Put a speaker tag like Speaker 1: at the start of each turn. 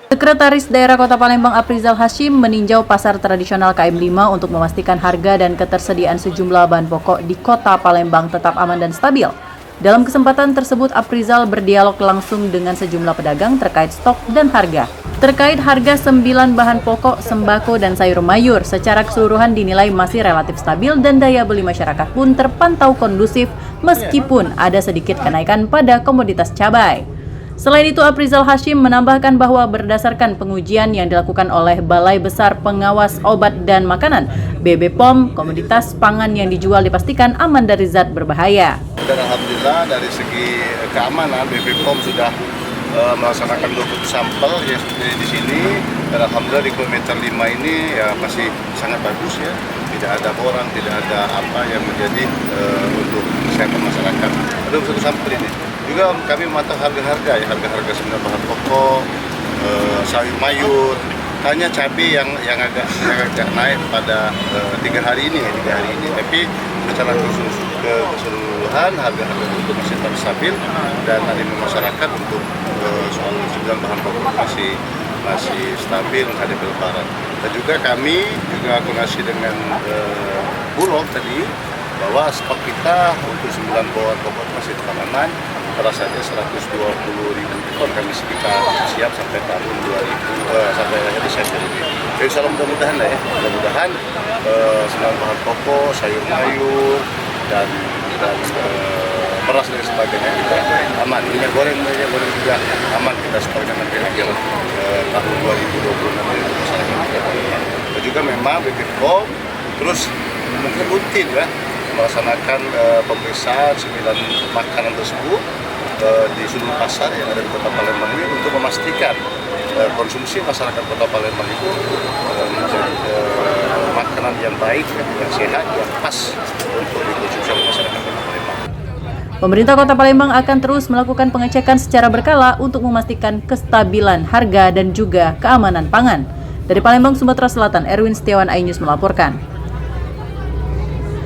Speaker 1: Sekretaris Daerah Kota Palembang Aprizal Hashim meninjau pasar tradisional KM5 untuk memastikan harga dan ketersediaan sejumlah bahan pokok di Kota Palembang tetap aman dan stabil. Dalam kesempatan tersebut, Aprizal berdialog langsung dengan sejumlah pedagang terkait stok dan harga. Terkait harga 9 bahan pokok, sembako, dan sayur mayur, secara keseluruhan dinilai masih relatif stabil dan daya beli masyarakat pun terpantau kondusif meskipun ada sedikit kenaikan pada komoditas cabai. Selain itu, Aprizal Hashim menambahkan bahwa berdasarkan pengujian yang dilakukan oleh Balai Besar Pengawas Obat dan Makanan, BPOM, komoditas pangan yang dijual dipastikan aman dari zat berbahaya.
Speaker 2: Dan alhamdulillah dari segi keamanan BPOM sudah melaksanakan 20 sampel yang di sini, dan alhamdulillah di kilometer 5 ini ya masih sangat bagus ya, tidak ada borang, tidak ada apa yang menjadi untuk kesehatan masyarakat. Ada satu sampel ini. Juga kami memantau harga-harga ya, harga-harga semua bahan pokok, sayur mayur, hanya cabai yang agak naik pada 3 hari ini, tapi secara keseluruhan harga-harga itu masih tetap stabil dan animo masyarakat untuk soal 9 bahan pokok masih stabil menghadapi lebaran. Dan juga kami koordinasi dengan Bulog tadi bahwa stok kita untuk 9 bahan pokok masih tetap aman. Pada saatnya 120.000 ton kami kita siap sampai tahun 2000 sampai akhir Desember ini. Jadi insya mudah-mudahan lah ya, mudah-mudahan 9 bahan pokok, sayur mayur dan beras dan sebagainya kita aman. Minyak goreng juga aman kita sebagai nanti akhir tahun 2026 ini masyarakat kita. Dan juga memang BPOM terus mungkin rutin ya melaksanakan pemeriksaan 9 makanan tersebut di seluruh pasar yang ada di Kota Palembang ini untuk memastikan konsumsi masyarakat Kota Palembang itu menjadi makanan yang baik, yang sehat, yang pas untuk dikonsumsi oleh masyarakat Kota Palembang.
Speaker 1: Pemerintah Kota Palembang akan terus melakukan pengecekan secara berkala untuk memastikan kestabilan harga dan juga keamanan pangan. Dari Palembang, Sumatera Selatan, Erwin Setiawan, iNews melaporkan.